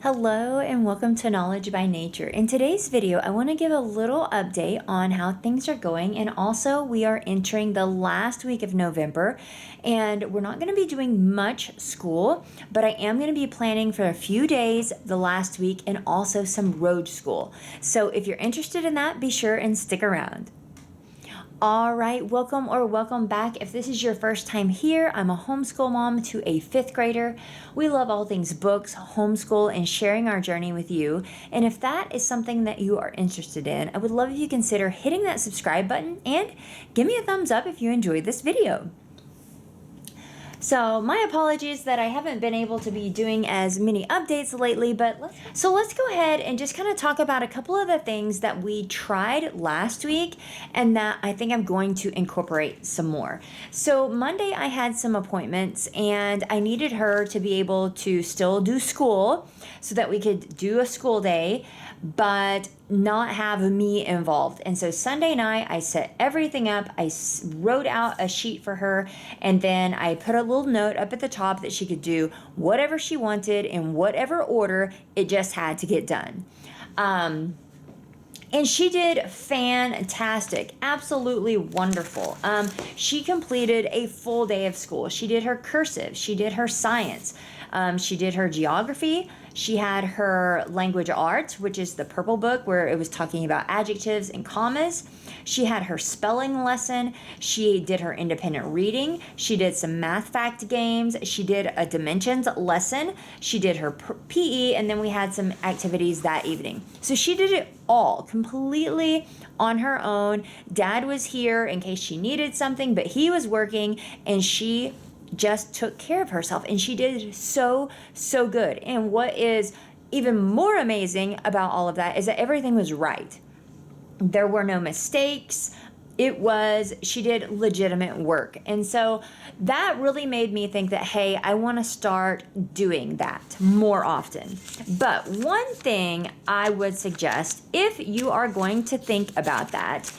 Hello and welcome to Knowledge by Nature. In today's video, I want to give a little update on how things are going, and also we are entering the last week of November and we're not going to be doing much school, but I am going to be planning for a few days the last week and also some road school. So if you're interested in that, be sure and stick around. All right, welcome back. If this is your first time here, I'm a homeschool mom to a fifth grader. We love all things books, homeschool, and sharing our journey with you. And if that is something that you are interested in, I would love if you consider hitting that subscribe button and give me a thumbs up if you enjoyed this video. So my apologies that I haven't been able to be doing as many updates lately, but let's go ahead and just kind of talk about a couple of the things that we tried last week and that I think I'm going to incorporate some more. So Monday I had some appointments and I needed her to be able to still do school so that we could do a school day, but not have me involved. And so Sunday night, I set everything up. I wrote out a sheet for her, and then I put a little note up at the top that she could do whatever she wanted in whatever order. It just had to get done. And she did fantastic, absolutely wonderful. She completed a full day of school. She did her cursive, she did her science, she did her geography. She had her language arts, which is the purple book where it was talking about adjectives and commas. She had her spelling lesson. She did her independent reading. She did some math fact games. She did a dimensions lesson. She did her PE, and then we had some activities that evening. So she did it all completely on her own. Dad was here in case she needed something, but he was working, and she just took care of herself, and she did so good. And what is even more amazing about all of that is that everything was right. There were no mistakes. She did legitimate work. And so that really made me think that, hey, I want to start doing that more often. But one thing I would suggest, if you are going to think about that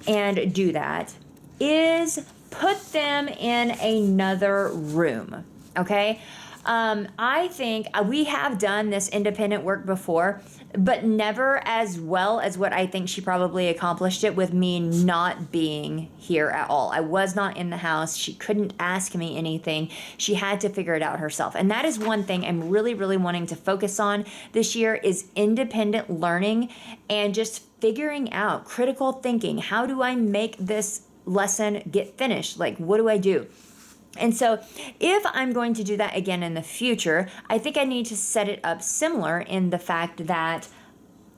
and do that, is put them in another room, okay? I think we have done this independent work before, but never as well as what I think she probably accomplished it with me not being here at all. I was not in the house. She couldn't ask me anything. She had to figure it out herself. And that is one thing I'm really wanting to focus on this year is independent learning and just figuring out critical thinking. How do I make this lesson get finished? Like, what do I do? And so if I'm going to do that again in the future, I think I need to set it up similar in the fact that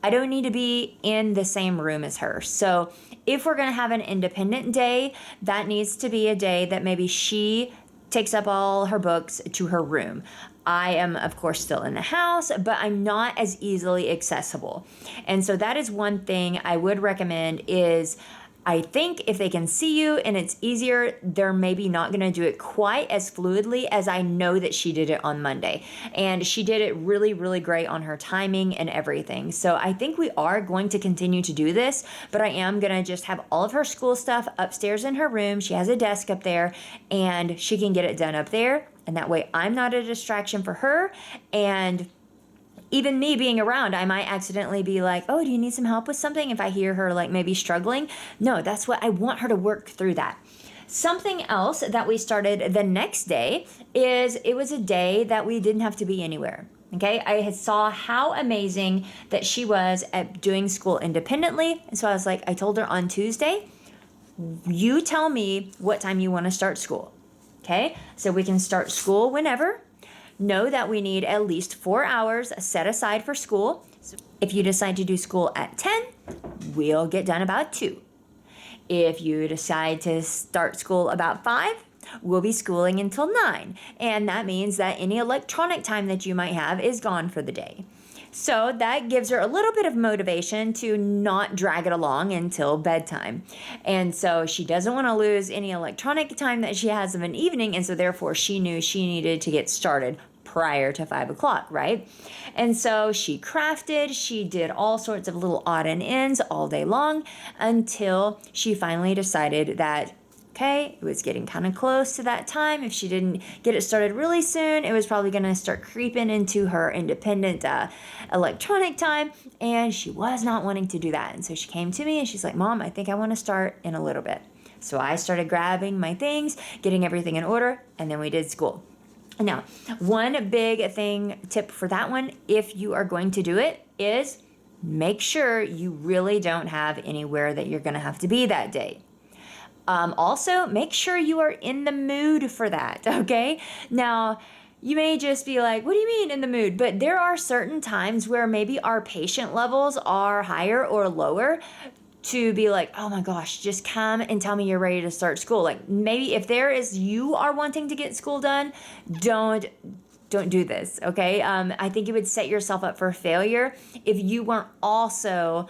I don't need to be in the same room as her. So if we're going to have an independent day, that needs to be a day that maybe she takes up all her books to her room. I am, of course, still in the house, but I'm not as easily accessible. And so that is one thing I would recommend is I think if they can see you and it's easier, they're maybe not going to do it quite as fluidly as I know that she did it on Monday. And she did it really great on her timing and everything. So I think we are going to continue to do this, but I am going to just have all of her school stuff upstairs in her room. She has a desk up there and she can get it done up there. And that way I'm not a distraction for her. And even me being around, I might accidentally be like, oh, do you need some help with something? If I hear her like maybe struggling. No, that's what I want her to work through that. Something else that we started the next day is it was a day that we didn't have to be anywhere. Okay, I saw how amazing that she was at doing school independently. And so I was like, I told her on Tuesday, you tell me what time you want to start school. Okay, so we can start school whenever. Know that we need at least 4 hours set aside for school. So if you decide to do school at 10, we'll get done about 2. If you decide to start school about 5, we'll be schooling until 9. And that means that any electronic time that you might have is gone for the day. So that gives her a little bit of motivation to not drag it along until bedtime. And so she doesn't want to lose any electronic time that she has of an evening. And so therefore she knew she needed to get started prior to 5 o'clock, right? And so she crafted, she did all sorts of little odd and ends all day long until she finally decided that Okay, it was getting kind of close to that time. If she didn't get it started really soon, it was probably going to start creeping into her independent electronic time, and she was not wanting to do that. And so she came to me and she's like, Mom, I think I want to start in a little bit. So I started grabbing my things, getting everything in order, and then we did school. Now, one big tip for that one, if you are going to do it, is make sure you really don't have anywhere that you're going to have to be that day. Also, make sure you are in the mood for that, okay? Now, you may just be like, what do you mean in the mood? But there are certain times where maybe our patient levels are higher or lower to be like, oh my gosh, just come and tell me you're ready to start school. Like maybe if you are wanting to get school done, don't do this, okay? I think it would set yourself up for failure if you weren't also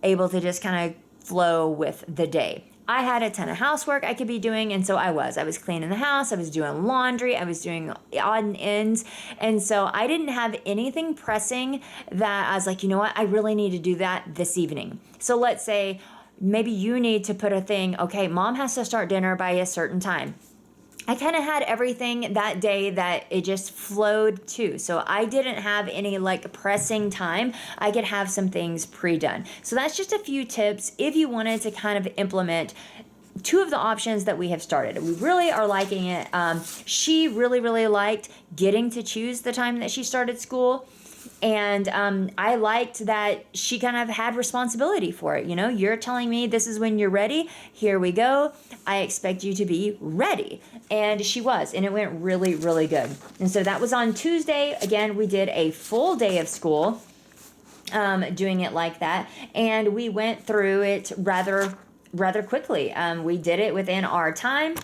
able to just kind of flow with the day. I had a ton of housework I could be doing, and so I was cleaning the house, I was doing laundry, I was doing odd and ends, and so I didn't have anything pressing that I was like, you know what, I really need to do that this evening. So let's say maybe you need to put a thing, okay, Mom has to start dinner by a certain time. I kind of had everything that day that it just flowed to. So I didn't have any like pressing time. I could have some things pre-done. So that's just a few tips if you wanted to kind of implement two of the options that we have started. We really are liking it. She really, really liked getting to choose the time that she started school. And I liked that she kind of had responsibility for it. You know, you're telling me this is when you're ready. Here we go. I expect you to be ready. And she was, and it went really, really good. And so that was on Tuesday. Again, we did a full day of school, doing it like that. And we went through it rather quickly. We did it within our time.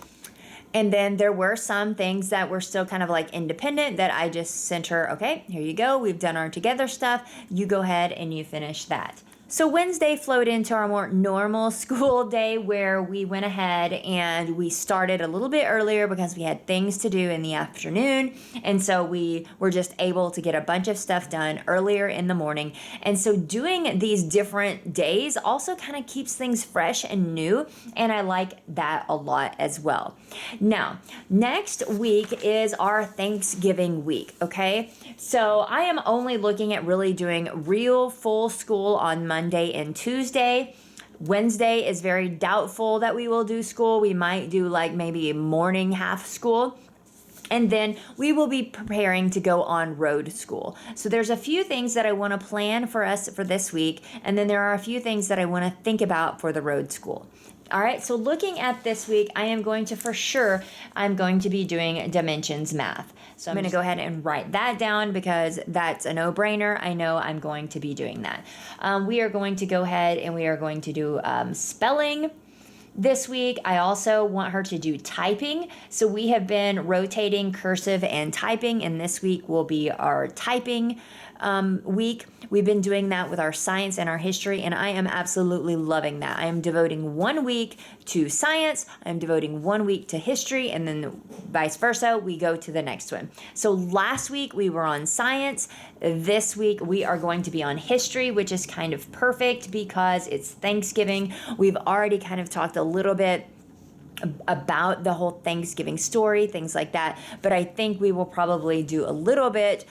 And then there were some things that were still kind of like independent that I just sent her, okay, here you go. We've done our together stuff. You go ahead and you finish that. So Wednesday flowed into our more normal school day where we went ahead and we started a little bit earlier because we had things to do in the afternoon. And so we were just able to get a bunch of stuff done earlier in the morning. And so doing these different days also kind of keeps things fresh and new. And I like that a lot as well. Now, next week is our Thanksgiving week, okay? So I am only looking at really doing real full school on Monday and Tuesday. Wednesday is very doubtful that we will do school. We might do like maybe a morning half school. And then we will be preparing to go on road school. So there's a few things that I want to plan for us for this week. And then there are a few things that I want to think about for the road school. All right, so looking at this week, I'm going to be doing dimensions math. So I'm going to go ahead and write that down because that's a no-brainer. I know I'm going to be doing that. We are going to go ahead and we are going to do spelling. This week, I also want her to do typing. So we have been rotating cursive and typing, and this week will be our typing week. We've been doing that with our science and our history, and I am absolutely loving that. I am devoting 1 week to science, I'm devoting 1 week to history, and then vice versa, we go to the next one. So last week we were on science. This week we are going to be on history, which is kind of perfect because it's Thanksgiving. We've already kind of talked a little bit about the whole Thanksgiving story, things like that. But I think we will probably do a little bit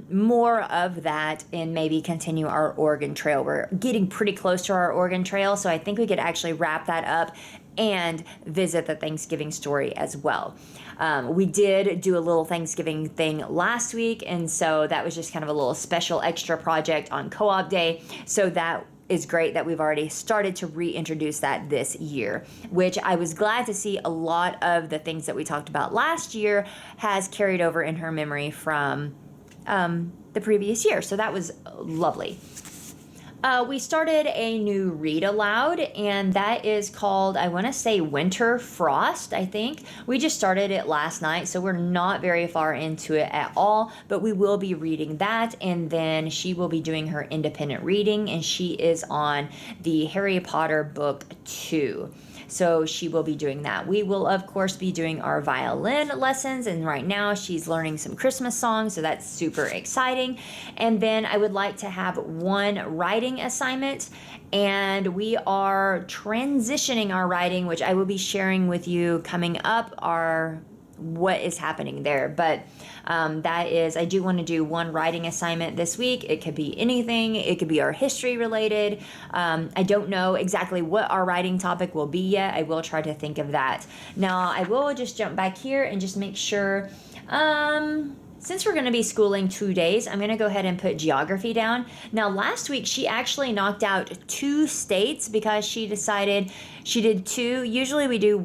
more of that and maybe continue our Oregon Trail. We're getting pretty close to our Oregon Trail, so I think we could actually wrap that up and visit the Thanksgiving story as well. We did do a little Thanksgiving thing last week, and so that was just kind of a little special extra project on Co-op Day. So that is great that we've already started to reintroduce that this year, which I was glad to see a lot of the things that we talked about last year has carried over in her memory from the previous year. So that was lovely. We started a new read aloud, and that is called, I want to say, Winter Frost, I think. We just started it last night, so we're not very far into it at all, but we will be reading that, and then she will be doing her independent reading, and she is on the Harry Potter book 2. So she will be doing that. We will, of course, be doing our violin lessons. And right now she's learning some Christmas songs. So that's super exciting. And then I would like to have one writing assignment. And we are transitioning our writing, which I will be sharing with you coming up, what is happening there. But that is, I do want to do one writing assignment this week. It could be anything. It could be our history related. I don't know exactly what our writing topic will be yet. I will try to think of that. Now, I will just jump back here and just make sure, since we're going to be schooling 2 days, I'm going to go ahead and put geography down. Now, last week, she actually knocked out 2 states because she decided she did 2. Usually we do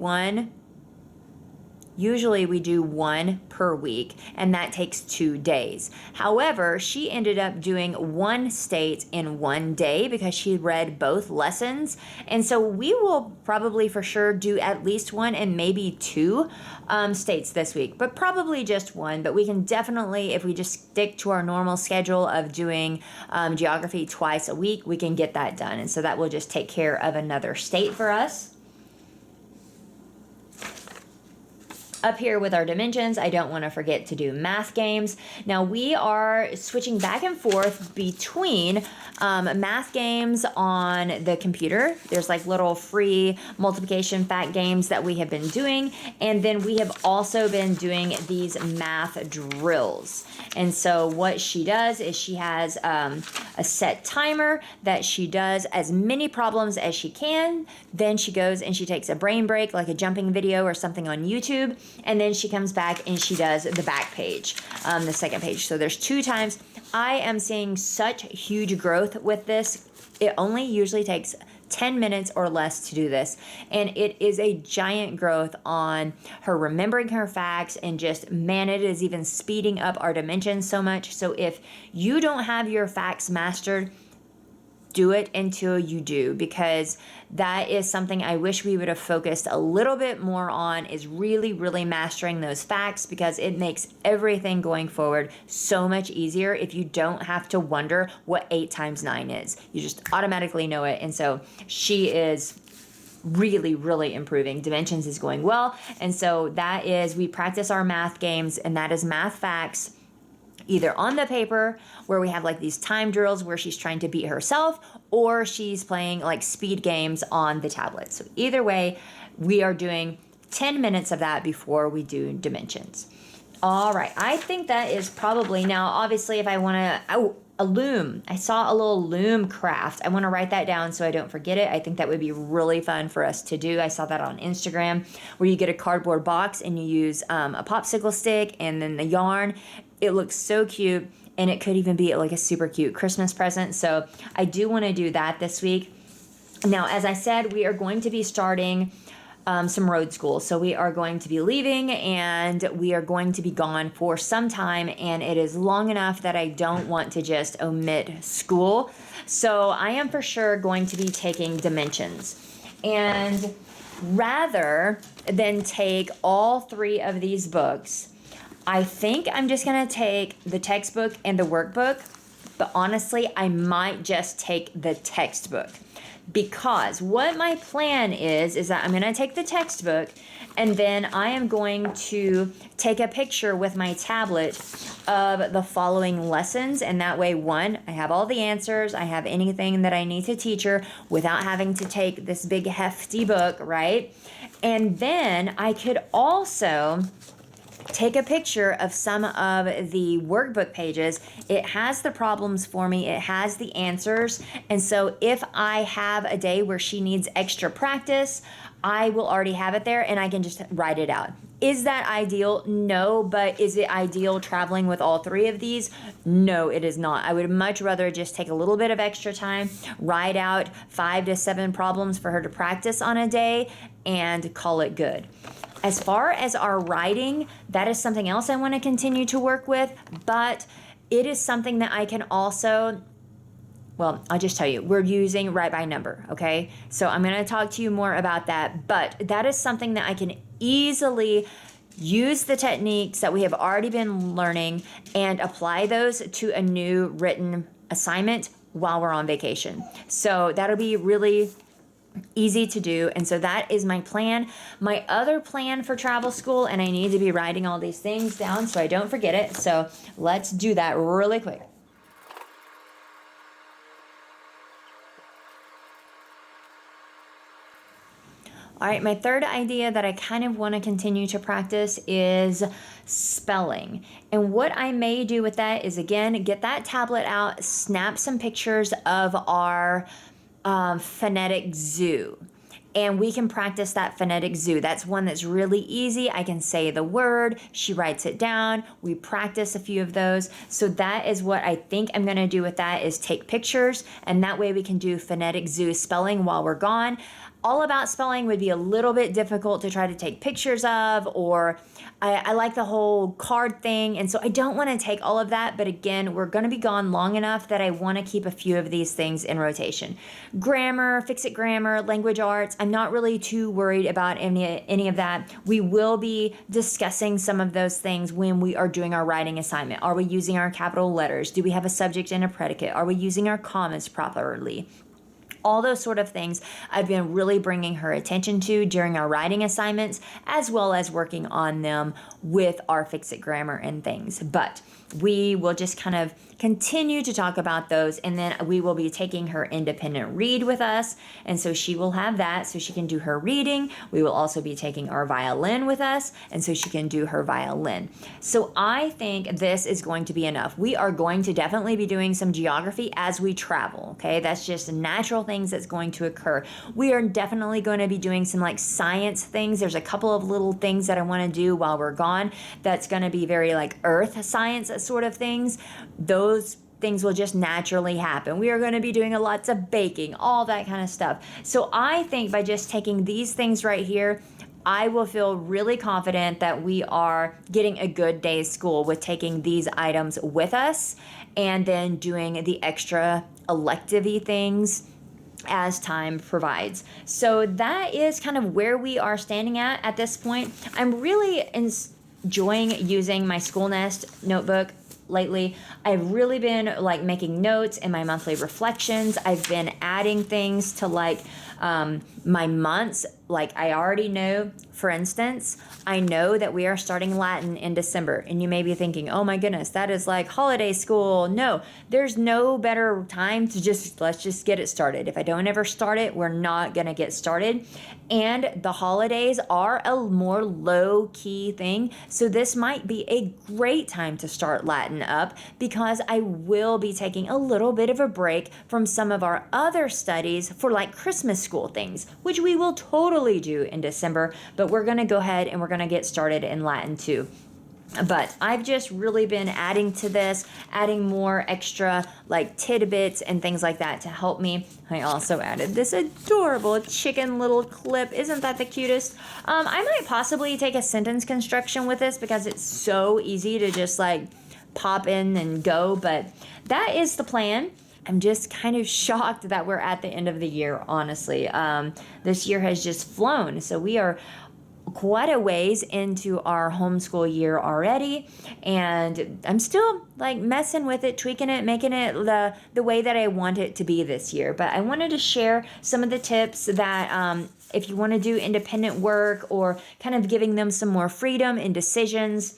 one per week, and that takes 2 days. However, she ended up doing 1 state in 1 day because she read both lessons. And so we will probably for sure do at least 1 and maybe 2 states this week, but probably just 1. But we can definitely, if we just stick to our normal schedule of doing geography twice a week, we can get that done. And so that will just take care of another state for us. Up here with our dimensions, I don't want to forget to do math games. Now we are switching back and forth between math games on the computer. There's like little free multiplication fact games that we have been doing. And then we have also been doing these math drills. And so what she does is she has a set timer that she does as many problems as she can. Then she goes and she takes a brain break, like a jumping video or something on YouTube. And then she comes back and she does the back page, the second page. So there's 2 times. I am seeing such huge growth with this. It only usually takes 10 minutes or less to do this. And it is a giant growth on her remembering her facts, and just, man, it is even speeding up our dimensions so much. So if you don't have your facts mastered, do it until you do, because that is something I wish we would have focused a little bit more on, is really, really mastering those facts, because it makes everything going forward so much easier if you don't have to wonder what 8 times 9 is. You just automatically know it. And so she is really, really improving. Dimensions is going well. And so that is, we practice our math games, and that is math facts, either on the paper where we have like these time drills where she's trying to beat herself, or she's playing like speed games on the tablet. So either way, we are doing 10 minutes of that before we do dimensions. All right, I think that is probably, now obviously if I want to, a loom. I saw a little loom craft. I want to write that down so I don't forget it. I think that would be really fun for us to do. I saw that on Instagram, where you get a cardboard box and you use a popsicle stick and then the yarn. It looks so cute, and it could even be like a super cute Christmas present. So I do want to do that this week. Now, as I said, we are going to be starting some road school. So we are going to be leaving, and we are going to be gone for some time, and it is long enough that I don't want to just omit school. So I am for sure going to be taking dimensions. And rather than take all 3 of these books, I think I'm just going to take the textbook and the workbook, but honestly, I might just take the textbook, because what my plan is that I'm going to take the textbook, and then I am going to take a picture with my tablet of the following lessons, and that way, 1, I have all the answers, I have anything that I need to teach her without having to take this big hefty book, right? And then I could also take a picture of some of the workbook pages. It has the problems for me. It has the answers. And so if I have a day where she needs extra practice, I will already have it there and I can just write it out. Is that ideal? No. But is it ideal traveling with all 3 of these? No, it is not. I would much rather just take a little bit of extra time, write out 5 to 7 problems for her to practice on a day, and call it good. As far as our writing, that is something else I want to continue to work with, but it is something that I can also, well, I'll just tell you, we're using write by number, okay? So I'm going to talk to you more about that, but that is something that I can easily use the techniques that we have already been learning and apply those to a new written assignment while we're on vacation. So that'll be really easy to do. And so that is my plan. My other plan for travel school, and I need to be writing all these things down so I don't forget it. So let's do that really quick. All right, my third idea that I kind of want to continue to practice is spelling. And what I may do with that is, again, get that tablet out, snap some pictures of our phonetic zoo. And we can practice that phonetic zoo. That's one that's really easy. I can say the word, she writes it down, we practice a few of those. So that is what I think I'm gonna do with that, is take pictures, and that way we can do phonetic zoo spelling while we're gone. All About Spelling would be a little bit difficult to try to take pictures of, or I like the whole card thing, and so I don't want to take all of that. But again, we're going to be gone long enough that I want to keep a few of these things in rotation. Grammar, fix-it grammar, language arts, I'm not really too worried about any of that. We will be discussing some of those things when we are doing our writing assignment. Are we using our capital letters? Do we have a subject and a predicate? Are we using our commas properly? All those sort of things I've been really bringing her attention to during our writing assignments, as well as working on them with our fix-it grammar and things. But we will just kind of continue to talk about those, and then we will be taking her independent read with us, and so she will have that so she can do her reading. We will also be taking our violin with us, and so she can do her violin. So I think this is going to be enough. We are going to definitely be doing some geography as we travel, okay? That's just natural things that's going to occur. We are definitely going to be doing some like science things. There's a couple of little things that I want to do while we're gone that's going to be very like earth science sort of things. Those things will just naturally happen. We are going to be doing lots of baking, all that kind of stuff. So I think by just taking these things right here, I will feel really confident that we are getting a good day's school with taking these items with us, and then doing the extra elective-y things as time provides. So that is kind of where we are standing at this point. I'm really enjoying using my School Nest notebook lately. I've really been like making notes in my monthly reflections. I've been adding things to like my months. Like I already know, for instance, I know that we are starting Latin in December, and you may be thinking, oh my goodness, that is like holiday school. No, there's no better time to let's just get it started. If I don't ever start it, we're not gonna get started. And the holidays are a more low-key thing, so this might be a great time to start Latin up, because I will be taking a little bit of a break from some of our other studies for like Christmas school things, which we will totally do in December, but we're going to go ahead and we're going to get started in Latin too. But I've just really been adding to this, adding more extra like tidbits and things like that to help me. I also added this adorable chicken little clip. Isn't that the cutest? I might possibly take a sentence construction with this because it's so easy to just like pop in and go, but that is the plan. I'm just kind of shocked that we're at the end of the year, honestly. This year has just flown, so we are quite a ways into our homeschool year already, and I'm still like messing with it, tweaking it, making it the way that I want it to be this year. But I wanted to share some of the tips that if you want to do independent work, or kind of giving them some more freedom in decisions,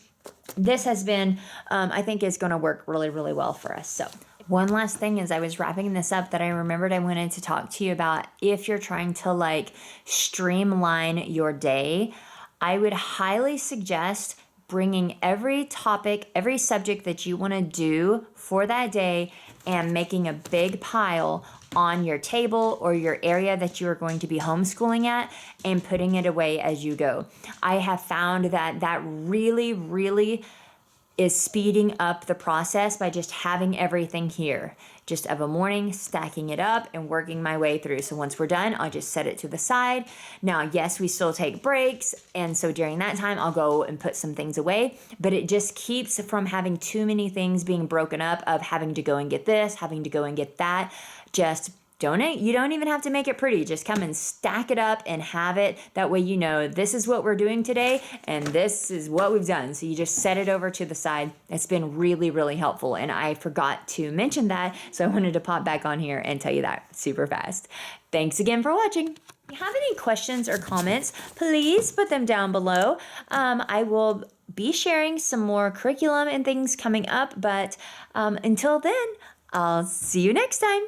this has been, I think is going to work really, really well for us. So one last thing as I was wrapping this up that I remembered I wanted to talk to you about, if you're trying to like streamline your day, I would highly suggest bringing every topic, every subject that you want to do for that day, and making a big pile on your table or your area that you are going to be homeschooling at, and putting it away as you go. I have found that really, really is speeding up the process by just having everything here. Just of a morning, stacking it up and working my way through. So once we're done, I'll just set it to the side. Now, yes, we still take breaks, and so during that time, I'll go and put some things away, but it just keeps from having too many things being broken up, of having to go and get this, having to go and get that. Just donate. You don't even have to make it pretty. Just come and stack it up and have it. That way you know this is what we're doing today and this is what we've done. So you just set it over to the side. It's been really, really helpful. And I forgot to mention that, so I wanted to pop back on here and tell you that super fast. Thanks again for watching. If you have any questions or comments, please put them down below. I will be sharing some more curriculum and things coming up, but until then, I'll see you next time.